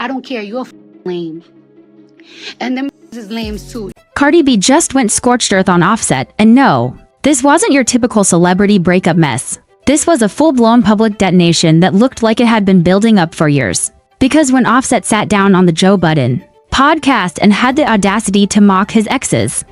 I don't care, you're lame. And them is lame too. Cardi B just went scorched earth on Offset, and no, this wasn't your typical celebrity breakup mess. This was a full-blown public detonation that looked like it had been building up for years. Because when Offset sat down on the Joe Budden podcast and had the audacity to mock his exes,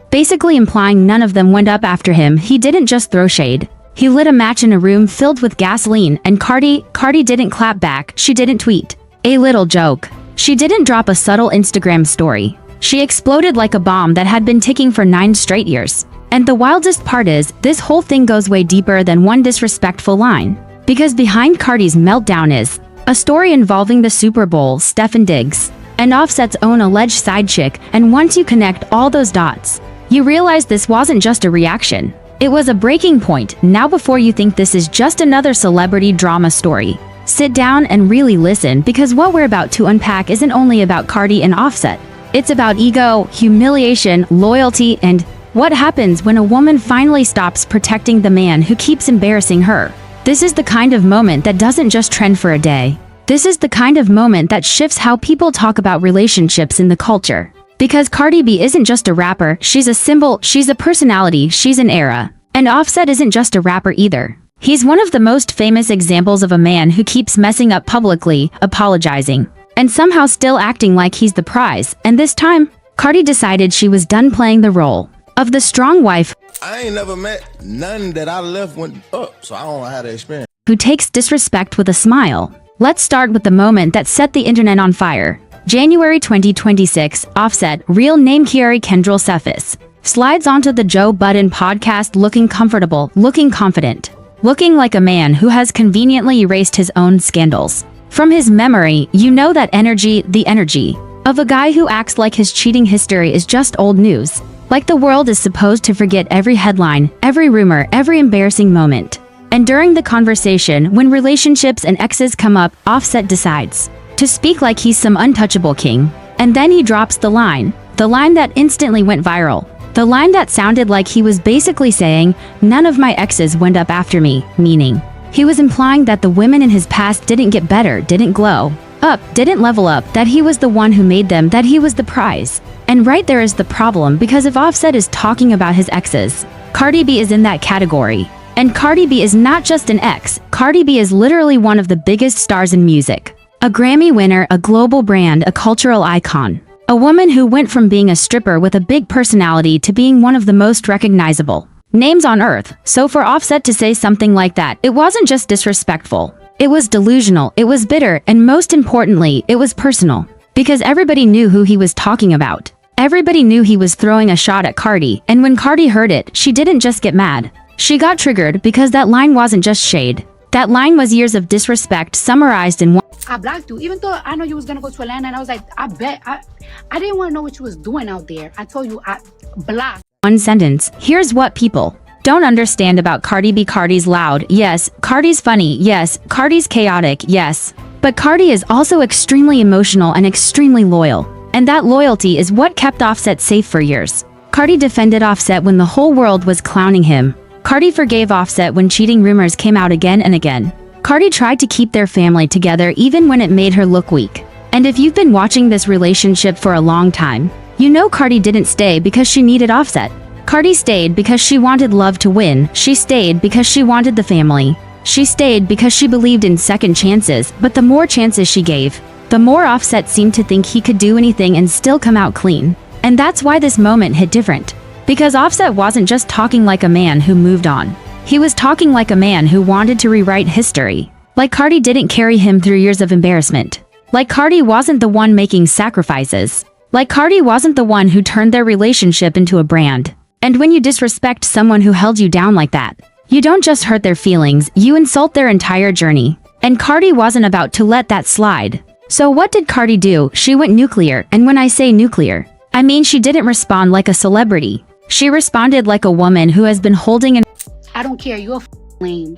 basically implying none of them went up after him, he didn't just throw shade. He lit a match in a room filled with gasoline, and Cardi didn't clap back, she didn't tweet a little joke. She didn't drop a subtle Instagram story. She exploded like a bomb that had been ticking for 9 straight years. And the wildest part is, this whole thing goes way deeper than one disrespectful line. Because behind Cardi's meltdown is a story involving the Super Bowl, Stefan Diggs, and Offset's own alleged side chick, and once you connect all those dots, you realize this wasn't just a reaction. It was a breaking point. Now before you think this is just another celebrity drama story, sit down and really listen, because what we're about to unpack isn't only about Cardi and Offset. It's about ego, humiliation, loyalty, and what happens when a woman finally stops protecting the man who keeps embarrassing her. This is the kind of moment that doesn't just trend for a day. This is the kind of moment that shifts how people talk about relationships in the culture. Because Cardi B isn't just a rapper, she's a symbol, she's a personality, she's an era. And Offset isn't just a rapper either. He's one of the most famous examples of a man who keeps messing up publicly, apologizing, and somehow still acting like he's the prize. And this time, Cardi decided she was done playing the role of the strong wife I ain't never met none that I left went up, so I don't know how to experience. Who takes disrespect with a smile. Let's start with the moment that set the internet on fire. January 2026, Offset, real name Kiari Kendrell Cephas, slides onto the Joe Budden podcast looking comfortable, looking confident, looking like a man who has conveniently erased his own scandals from his memory. You know that energy, the energy of a guy who acts like his cheating history is just old news. Like the world is supposed to forget every headline, every rumor, every embarrassing moment. And during the conversation, when relationships and exes come up, Offset decides to speak like he's some untouchable king. And then he drops the line that instantly went viral. The line that sounded like he was basically saying, none of my exes went up after me, meaning he was implying that the women in his past didn't get better, didn't glow up, didn't level up, that he was the one who made them, that he was the prize. And right there is the problem, because if Offset is talking about his exes, Cardi B is in that category. And Cardi B is not just an ex, Cardi B is literally one of the biggest stars in music. A Grammy winner, a global brand, a cultural icon. A woman who went from being a stripper with a big personality to being one of the most recognizable names on earth. So for Offset to say something like that, it wasn't just disrespectful. It was delusional, it was bitter, and most importantly, it was personal. Because everybody knew who he was talking about. Everybody knew he was throwing a shot at Cardi, and when Cardi heard it, she didn't just get mad. She got triggered because that line wasn't just shade. That line was years of disrespect summarized in one. I blocked you, even though I know you was gonna go to Atlanta, and I was like, I didn't want to know what you was doing out there. I told you I blocked. One sentence. Here's what people don't understand about Cardi B. Cardi's loud, yes. Cardi's funny, yes. Cardi's chaotic, yes. But Cardi is also extremely emotional and extremely loyal. And that loyalty is what kept Offset safe for years. Cardi defended Offset when the whole world was clowning him. Cardi forgave Offset when cheating rumors came out again and again. Cardi tried to keep their family together even when it made her look weak. And if you've been watching this relationship for a long time, you know Cardi didn't stay because she needed Offset. Cardi stayed because she wanted love to win. She stayed because she wanted the family. She stayed because she believed in second chances, but the more chances she gave, the more Offset seemed to think he could do anything and still come out clean. And that's why this moment hit different. Because Offset wasn't just talking like a man who moved on. He was talking like a man who wanted to rewrite history. Like Cardi didn't carry him through years of embarrassment. Like Cardi wasn't the one making sacrifices. Like Cardi wasn't the one who turned their relationship into a brand. And when you disrespect someone who held you down like that, you don't just hurt their feelings, you insult their entire journey. And Cardi wasn't about to let that slide. So what did Cardi do? She went nuclear, and when I say nuclear, I mean she didn't respond like a celebrity. She responded like a woman who has been holding an I don't care, you're lame.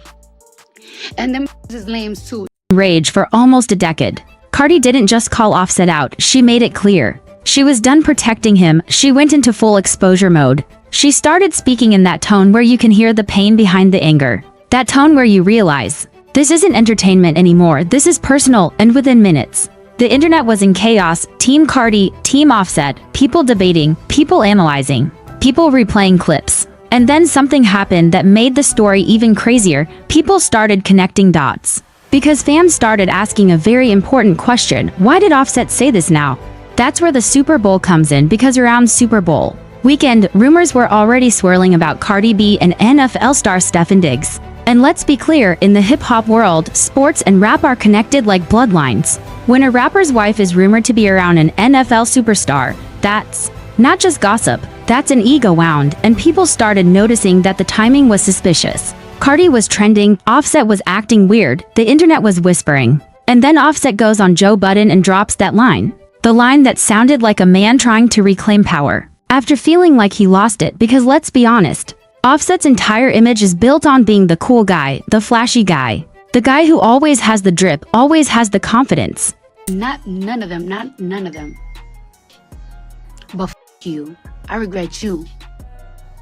And them is lame too. Rage for almost a decade. Cardi didn't just call Offset out, she made it clear. She was done protecting him, she went into full exposure mode. She started speaking in that tone where you can hear the pain behind the anger. That tone where you realize This isn't entertainment anymore, this is personal, and within minutes. The internet was in chaos, Team Cardi, Team Offset, people debating, people analyzing, people replaying clips. And then something happened that made the story even crazier. People started connecting dots. Because fans started asking a very important question: why did Offset say this now? That's where the Super Bowl comes in, because around Super Bowl weekend, rumors were already swirling about Cardi B and NFL star Stefon Diggs. And let's be clear, in the hip-hop world, sports and rap are connected like bloodlines. When a rapper's wife is rumored to be around an NFL superstar, that's not just gossip, that's an ego wound, and people started noticing that the timing was suspicious. Cardi was trending, Offset was acting weird, the internet was whispering. And then Offset goes on Joe Budden and drops that line. The line that sounded like a man trying to reclaim power, after feeling like he lost it, because let's be honest, Offset's entire image is built on being the cool guy, the flashy guy. The guy who always has the drip, always has the confidence. None of them. But you. I regret you.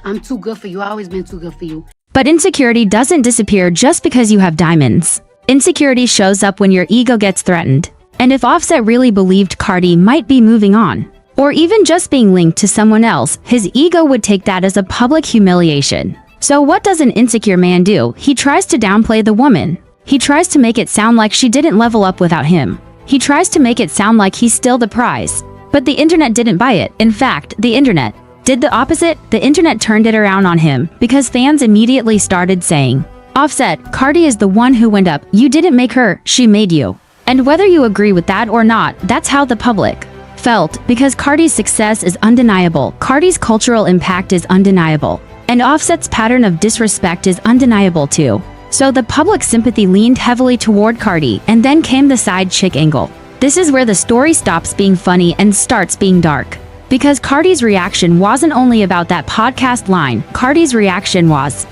I'm too good for you. I've always been too good for you. But insecurity doesn't disappear just because you have diamonds. Insecurity shows up when your ego gets threatened. And if Offset really believed Cardi might be moving on, or even just being linked to someone else, his ego would take that as a public humiliation. So what does an insecure man do? He tries to downplay the woman. He tries to make it sound like she didn't level up without him. He tries to make it sound like he's still the prize. But the internet didn't buy it. In fact, the internet did the opposite. The internet turned it around on him, because fans immediately started saying, Offset, Cardi is the one who went up. You didn't make her, she made you. And whether you agree with that or not, that's how the public felt, because Cardi's success is undeniable, Cardi's cultural impact is undeniable, and Offset's pattern of disrespect is undeniable too. So the public sympathy leaned heavily toward Cardi, and then came the side chick angle. This is where the story stops being funny and starts being dark. Because Cardi's reaction wasn't only about that podcast line, Cardi's reaction was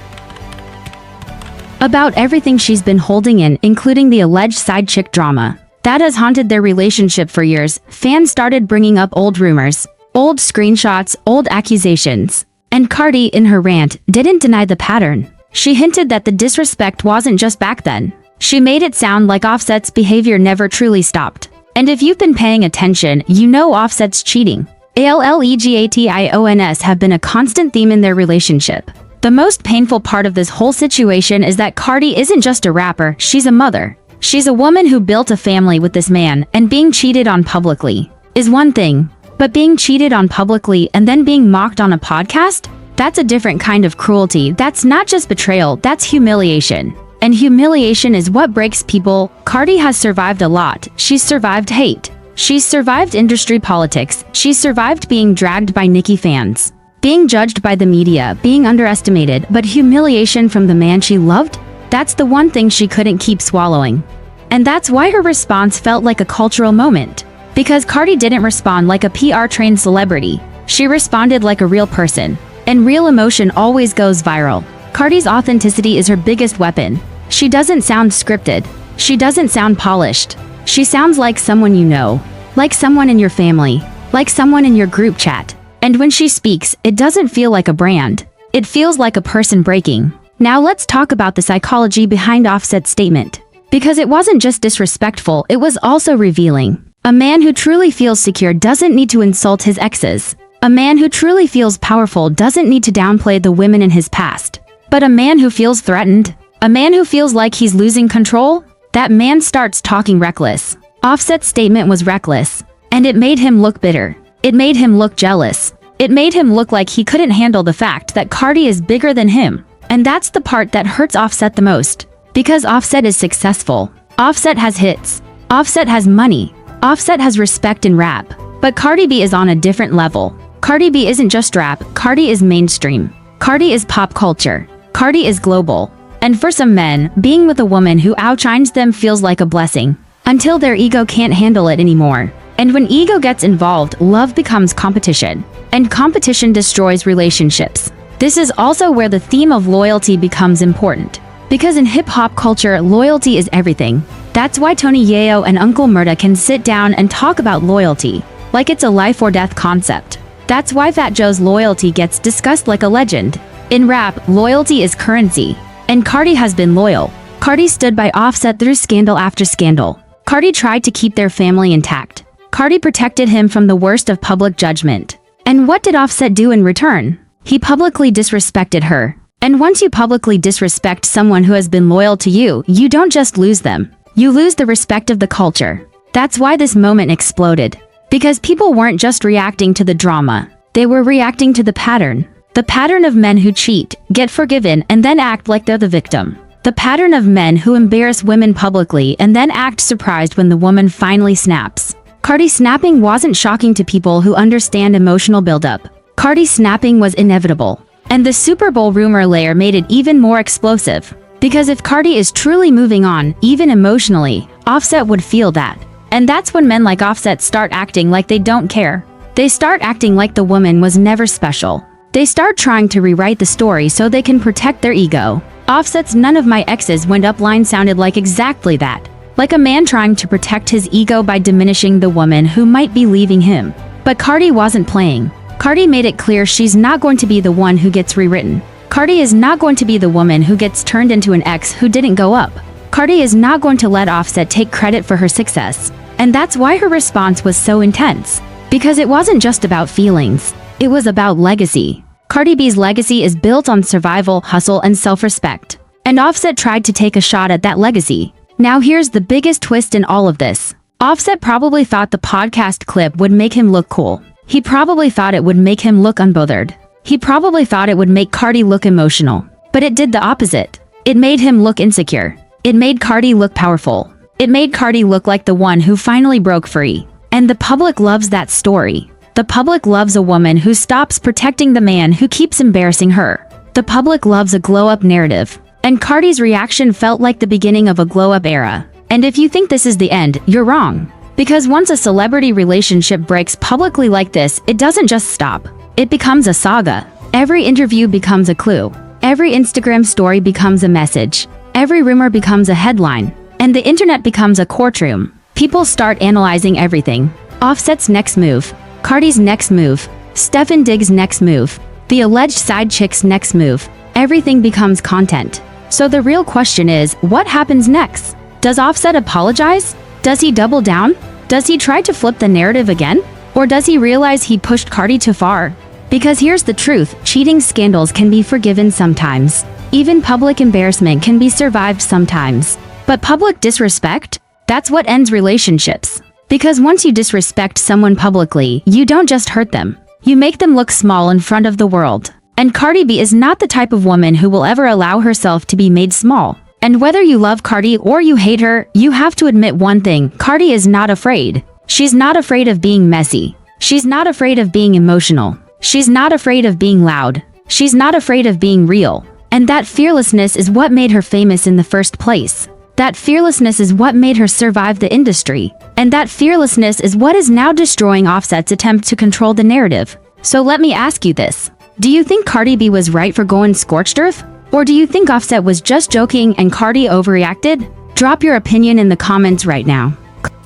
about everything she's been holding in, including the alleged side chick drama that has haunted their relationship for years. Fans started bringing up old rumors, old screenshots, old accusations. And Cardi, in her rant, didn't deny the pattern. She hinted that the disrespect wasn't just back then. She made it sound like Offset's behavior never truly stopped. And if you've been paying attention, you know Offset's cheating, allegations have been a constant theme in their relationship. The most painful part of this whole situation is that Cardi isn't just a rapper, she's a mother. She's a woman who built a family with this man, and being cheated on publicly is one thing. But being cheated on publicly and then being mocked on a podcast? That's a different kind of cruelty. That's not just betrayal, that's humiliation. And humiliation is what breaks people. Cardi has survived a lot. She's survived hate. She's survived industry politics. She's survived being dragged by Nicki fans, being judged by the media, being underestimated, but humiliation from the man she loved? That's the one thing she couldn't keep swallowing. And that's why her response felt like a cultural moment. Because Cardi didn't respond like a PR-trained celebrity. She responded like a real person. And real emotion always goes viral. Cardi's authenticity is her biggest weapon. She doesn't sound scripted. She doesn't sound polished. She sounds like someone you know. Like someone in your family. Like someone in your group chat. And when she speaks, it doesn't feel like a brand. It feels like a person breaking. Now let's talk about the psychology behind Offset's statement. Because it wasn't just disrespectful, it was also revealing. A man who truly feels secure doesn't need to insult his exes. A man who truly feels powerful doesn't need to downplay the women in his past. But a man who feels threatened, a man who feels like he's losing control, that man starts talking reckless. Offset's statement was reckless, and it made him look bitter. It made him look jealous. It made him look like he couldn't handle the fact that Cardi is bigger than him. And that's the part that hurts Offset the most. Because Offset is successful. Offset has hits. Offset has money. Offset has respect in rap. But Cardi B is on a different level. Cardi B isn't just rap, Cardi is mainstream. Cardi is pop culture. Cardi is global. And for some men, being with a woman who outshines them feels like a blessing. Until their ego can't handle it anymore. And when ego gets involved, love becomes competition. And competition destroys relationships. This is also where the theme of loyalty becomes important. Because in hip-hop culture, loyalty is everything. That's why Tony Yayo and Uncle Murda can sit down and talk about loyalty, like it's a life or death concept. That's why Fat Joe's loyalty gets discussed like a legend. In rap, loyalty is currency. And Cardi has been loyal. Cardi stood by Offset through scandal after scandal. Cardi tried to keep their family intact. Cardi protected him from the worst of public judgment. And what did Offset do in return? He publicly disrespected her. And once you publicly disrespect someone who has been loyal to you, you don't just lose them. You lose the respect of the culture. That's why this moment exploded. Because people weren't just reacting to the drama. They were reacting to the pattern. The pattern of men who cheat, get forgiven, and then act like they're the victim. The pattern of men who embarrass women publicly and then act surprised when the woman finally snaps. Cardi snapping wasn't shocking to people who understand emotional buildup. Cardi snapping was inevitable. And the Super Bowl rumor layer made it even more explosive. Because if Cardi is truly moving on, even emotionally, Offset would feel that. And that's when men like Offset start acting like they don't care. They start acting like the woman was never special. They start trying to rewrite the story so they can protect their ego. Offset's "none of my exes went up" line sounded like exactly that. Like a man trying to protect his ego by diminishing the woman who might be leaving him. But Cardi wasn't playing. Cardi made it clear she's not going to be the one who gets rewritten. Cardi is not going to be the woman who gets turned into an ex who didn't go up. Cardi is not going to let Offset take credit for her success. And that's why her response was so intense. Because it wasn't just about feelings. It was about legacy. Cardi B's legacy is built on survival, hustle, and self-respect. And Offset tried to take a shot at that legacy. Now here's the biggest twist in all of this. Offset probably thought the podcast clip would make him look cool. He probably thought it would make him look unbothered. He probably thought it would make Cardi look emotional. But it did the opposite. It made him look insecure. It made Cardi look powerful. It made Cardi look like the one who finally broke free. And the public loves that story. The public loves a woman who stops protecting the man who keeps embarrassing her. The public loves a glow-up narrative. And Cardi's reaction felt like the beginning of a glow-up era. And if you think this is the end, you're wrong. Because once a celebrity relationship breaks publicly like this, it doesn't just stop. It becomes a saga. Every interview becomes a clue. Every Instagram story becomes a message. Every rumor becomes a headline. And the internet becomes a courtroom. People start analyzing everything. Offset's next move. Cardi's next move. Stefan Diggs' next move. The alleged side chick's next move. Everything becomes content. So the real question is, what happens next? Does Offset apologize? Does he double down? Does he try to flip the narrative again? Or does he realize he pushed Cardi too far? Because here's the truth, cheating scandals can be forgiven sometimes. Even public embarrassment can be survived sometimes. But public disrespect? That's what ends relationships. Because once you disrespect someone publicly, you don't just hurt them. You make them look small in front of the world. And Cardi B is not the type of woman who will ever allow herself to be made small. And whether you love Cardi or you hate her, you have to admit one thing, Cardi is not afraid. She's not afraid of being messy. She's not afraid of being emotional. She's not afraid of being loud. She's not afraid of being real. And that fearlessness is what made her famous in the first place. That fearlessness is what made her survive the industry. And that fearlessness is what is now destroying Offset's attempt to control the narrative. So let me ask you this. Do you think Cardi B was right for going scorched earth? Or do you think Offset was just joking and Cardi overreacted? Drop your opinion in the comments right now.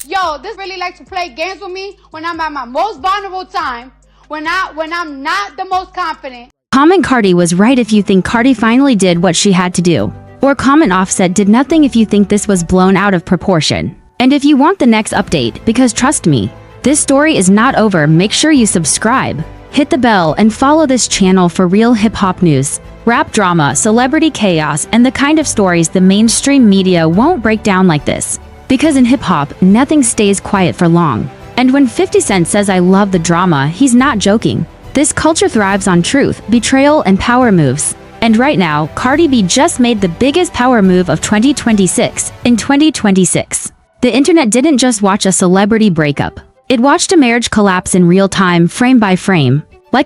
Yo, this really like to play games with me when I'm at my most vulnerable time, when I'm not the most confident. Comment Cardi was right if you think Cardi finally did what she had to do. Or comment Offset did nothing if you think this was blown out of proportion. And if you want the next update, because trust me, this story is not over, make sure you subscribe. Hit the bell and follow this channel for real hip-hop news, rap drama, celebrity chaos, and the kind of stories the mainstream media won't break down like this. Because in hip-hop, nothing stays quiet for long. And when 50 Cent says I love the drama, he's not joking. This culture thrives on truth, betrayal, and power moves. And right now, Cardi B just made the biggest power move of 2026. In 2026, the internet didn't just watch a celebrity breakup. It watched a marriage collapse in real time, frame by frame. He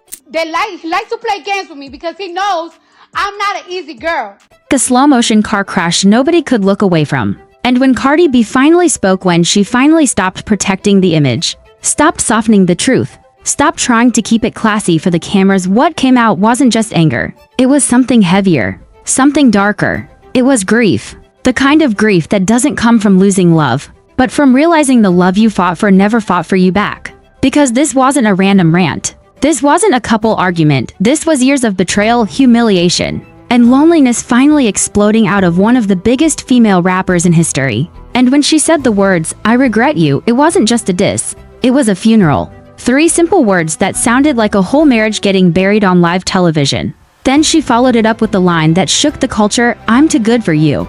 likes to play games with me because he knows I'm not an easy girl. A slow-motion car crash nobody could look away from. And when Cardi B finally spoke, when she finally stopped protecting the image, stopped softening the truth, stopped trying to keep it classy for the cameras, what came out wasn't just anger. It was something heavier, something darker. It was grief. The kind of grief that doesn't come from losing love, but from realizing the love you fought for never fought for you back. Because this wasn't a random rant. This wasn't a couple argument. This was years of betrayal, humiliation, and loneliness finally exploding out of one of the biggest female rappers in history. And when she said the words, "I regret you," it wasn't just a diss. It was a funeral. 3 simple words that sounded like a whole marriage getting buried on live television. Then she followed it up with the line that shook the culture, "I'm too good for you.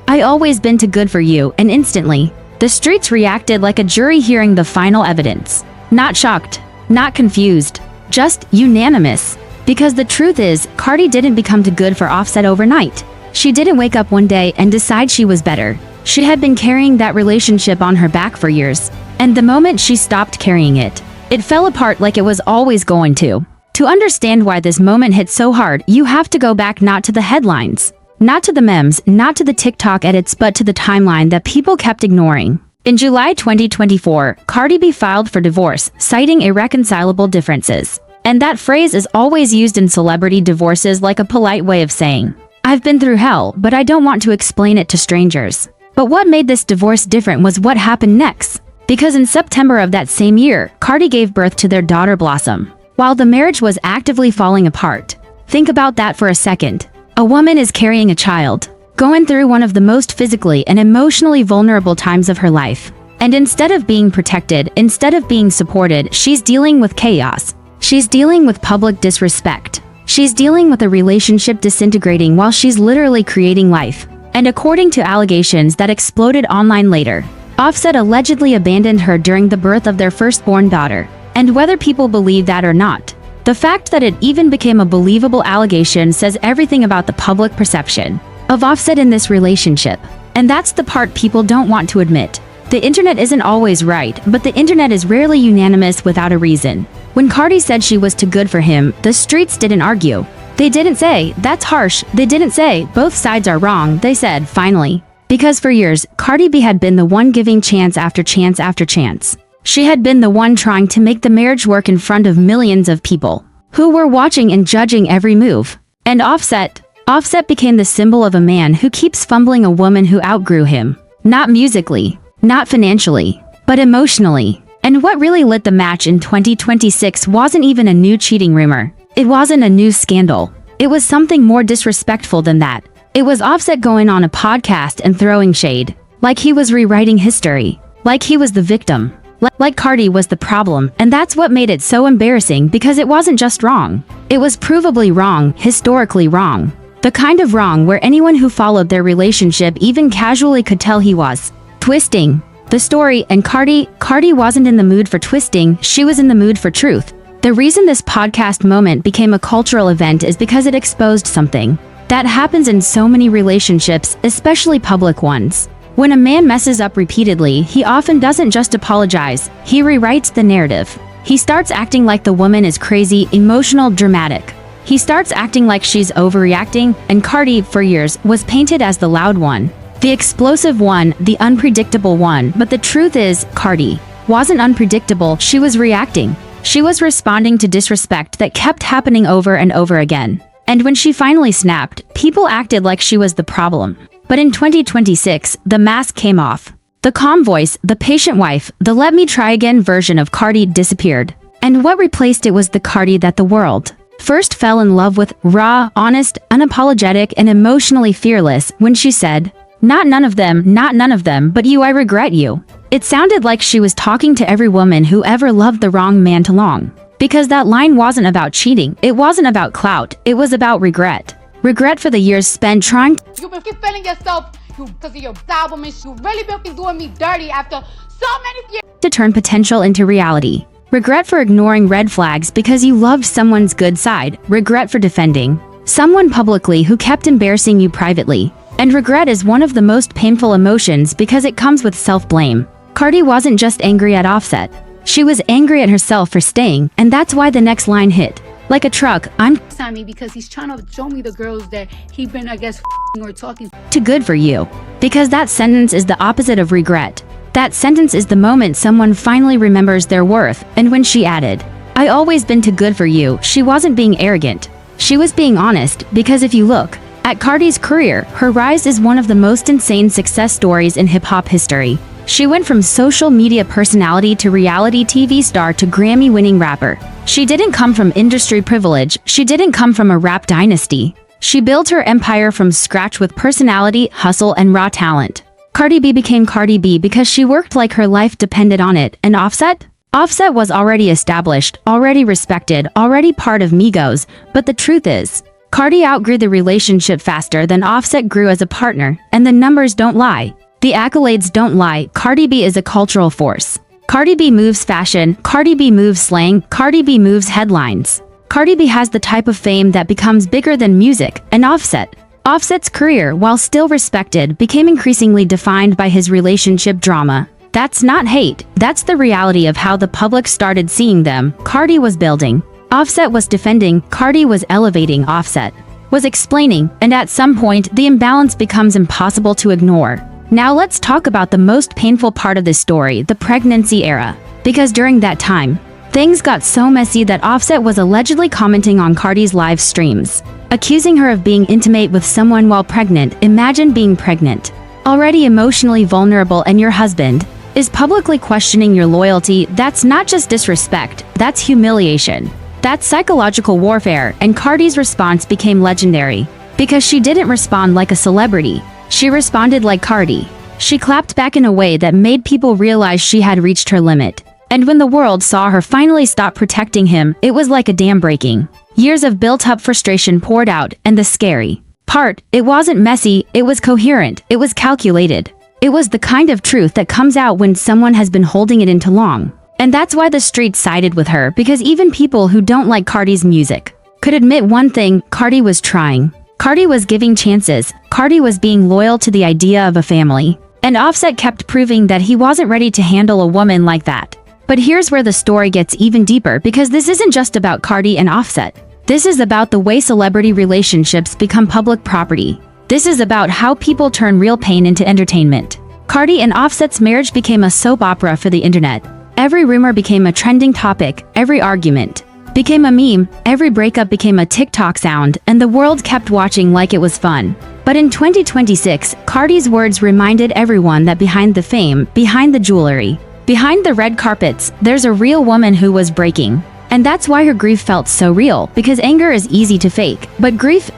I always been too good for you," and instantly, the streets reacted like a jury hearing the final evidence. Not shocked, not confused, just unanimous. Because the truth is, Cardi didn't become too good for Offset overnight. She didn't wake up one day and decide she was better. She had been carrying that relationship on her back for years. And the moment she stopped carrying it, it fell apart like it was always going to. To understand why this moment hit so hard, you have to go back not to the headlines, not to the memes, not to the TikTok edits, but to the timeline that people kept ignoring. In July 2024, Cardi B filed for divorce, citing irreconcilable differences. And that phrase is always used in celebrity divorces like a polite way of saying, "I've been through hell, but I don't want to explain it to strangers." But what made this divorce different was what happened next. Because in September of that same year, Cardi gave birth to their daughter Blossom, while the marriage was actively falling apart. Think about that for a second. A woman is carrying a child, going through one of the most physically and emotionally vulnerable times of her life. And instead of being protected, instead of being supported, she's dealing with chaos. She's dealing with public disrespect. She's dealing with a relationship disintegrating while she's literally creating life. And according to allegations that exploded online later, Offset allegedly abandoned her during the birth of their firstborn daughter. And whether people believe that or not, the fact that it even became a believable allegation says everything about the public perception of Offset in this relationship. And that's the part people don't want to admit. The internet isn't always right, but the internet is rarely unanimous without a reason. When Cardi said she was too good for him, the streets didn't argue. They didn't say, "That's harsh." They didn't say, "Both sides are wrong." They said, "Finally." Because for years, Cardi B had been the one giving chance after chance after chance. She had been the one trying to make the marriage work in front of millions of people who were watching and judging every move. And Offset became the symbol of a man who keeps fumbling a woman who outgrew him. Not musically, not financially, but emotionally. And what really lit the match in 2026 wasn't even a new cheating rumor. It wasn't a new scandal. It was something more disrespectful than that. It was Offset going on a podcast and throwing shade. Like he was rewriting history. Like he was the victim. Like Cardi was the problem. And that's what made it so embarrassing, because it wasn't just wrong. It was provably wrong, historically wrong. The kind of wrong where anyone who followed their relationship even casually could tell he was twisting the story. And Cardi wasn't in the mood for twisting, she was in the mood for truth. The reason this podcast moment became a cultural event is because it exposed something that happens in so many relationships, especially public ones. When a man messes up repeatedly, he often doesn't just apologize, he rewrites the narrative. He starts acting like the woman is crazy, emotional, dramatic. He starts acting like she's overreacting, and Cardi, for years, was painted as the loud one, the explosive one, the unpredictable one. But the truth is, Cardi wasn't unpredictable, she was reacting. She was responding to disrespect that kept happening over and over again. And when she finally snapped, people acted like she was the problem. But in 2026, the mask came off. The calm voice, the patient wife, the let me try again version of Cardi disappeared. And what replaced it was the Cardi that the world first fell in love with, raw, honest, unapologetic, and emotionally fearless. When she said, not none of them, but you, I regret you." It sounded like she was talking to every woman who ever loved the wrong man too long. Because that line wasn't about cheating, it wasn't about clout, it was about regret. Regret for the years spent trying You been feeling yourself because of your album, and you really been doing me dirty after so many years to turn potential into reality. Regret for ignoring red flags because you loved someone's good side. Regret for defending someone publicly who kept embarrassing you privately. And regret is one of the most painful emotions because it comes with self-blame. Cardi wasn't just angry at Offset. She was angry at herself for staying, and that's why the next line hit like a truck. "I'm me because he's trying to show me the girls that he been, I guess, or talking too good for you." Because that sentence is the opposite of regret. That sentence is the moment someone finally remembers their worth. And when she added, "I always been too good for you," she wasn't being arrogant. She was being honest, because if you look at Cardi's career, her rise is one of the most insane success stories in hip-hop history. She went from social media personality to reality TV star to Grammy-winning rapper. She didn't come from industry privilege, she didn't come from a rap dynasty. She built her empire from scratch with personality, hustle, and raw talent. Cardi B became Cardi B because she worked like her life depended on it, and Offset? Offset was already established, already respected, already part of Migos, but the truth is, Cardi outgrew the relationship faster than Offset grew as a partner, and the numbers don't lie. The accolades don't lie. Cardi B is a cultural force. Cardi B moves fashion, Cardi B moves slang, Cardi B moves headlines. Cardi B has the type of fame that becomes bigger than music, and Offset's career, while still respected, became increasingly defined by his relationship drama. That's not hate, that's the reality of how the public started seeing them. Cardi was building, Offset was defending, Cardi was elevating, Offset was explaining, and at some point, the imbalance becomes impossible to ignore. Now let's talk about the most painful part of this story, the pregnancy era. Because during that time, things got so messy that Offset was allegedly commenting on Cardi's live streams, accusing her of being intimate with someone while pregnant. Imagine being pregnant, already emotionally vulnerable, and your husband is publicly questioning your loyalty. That's not just disrespect, that's humiliation. That's psychological warfare, and Cardi's response became legendary. Because she didn't respond like a celebrity, she responded like Cardi. She clapped back in a way that made people realize she had reached her limit. And when the world saw her finally stop protecting him, it was like a dam breaking. Years of built-up frustration poured out, and the scary part, it wasn't messy, it was coherent, it was calculated. It was the kind of truth that comes out when someone has been holding it in too long. And that's why the streets sided with her, because even people who don't like Cardi's music could admit one thing: Cardi was trying. Cardi was giving chances. Cardi was being loyal to the idea of a family. And Offset kept proving that he wasn't ready to handle a woman like that. But here's where the story gets even deeper, because this isn't just about Cardi and Offset. This is about the way celebrity relationships become public property. This is about how people turn real pain into entertainment. Cardi and Offset's marriage became a soap opera for the internet. Every rumor became a trending topic, every argument became a meme, every breakup became a TikTok sound, and the world kept watching like it was fun. But in 2026, Cardi's words reminded everyone that behind the fame, behind the jewelry, behind the red carpets, there's a real woman who was breaking. And that's why her grief felt so real, because anger is easy to fake, but grief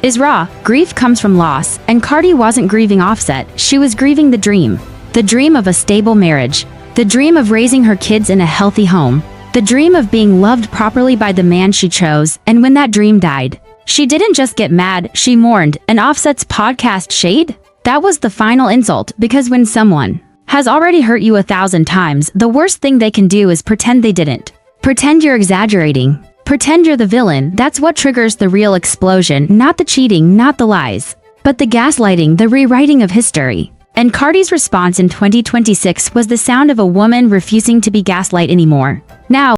is raw. Grief comes from loss, and Cardi wasn't grieving Offset, she was grieving the dream. The dream of a stable marriage. The dream of raising her kids in a healthy home. The dream of being loved properly by the man she chose. And when that dream died, she didn't just get mad, she mourned. And Offset's podcast Shade? That was the final insult, because when someone has already hurt you 1,000 times, the worst thing they can do is pretend they didn't. Pretend you're exaggerating. Pretend you're the villain. That's what triggers the real explosion, not the cheating, not the lies, but the gaslighting, the rewriting of history. And Cardi's response in 2026 was the sound of a woman refusing to be gaslight anymore. Now,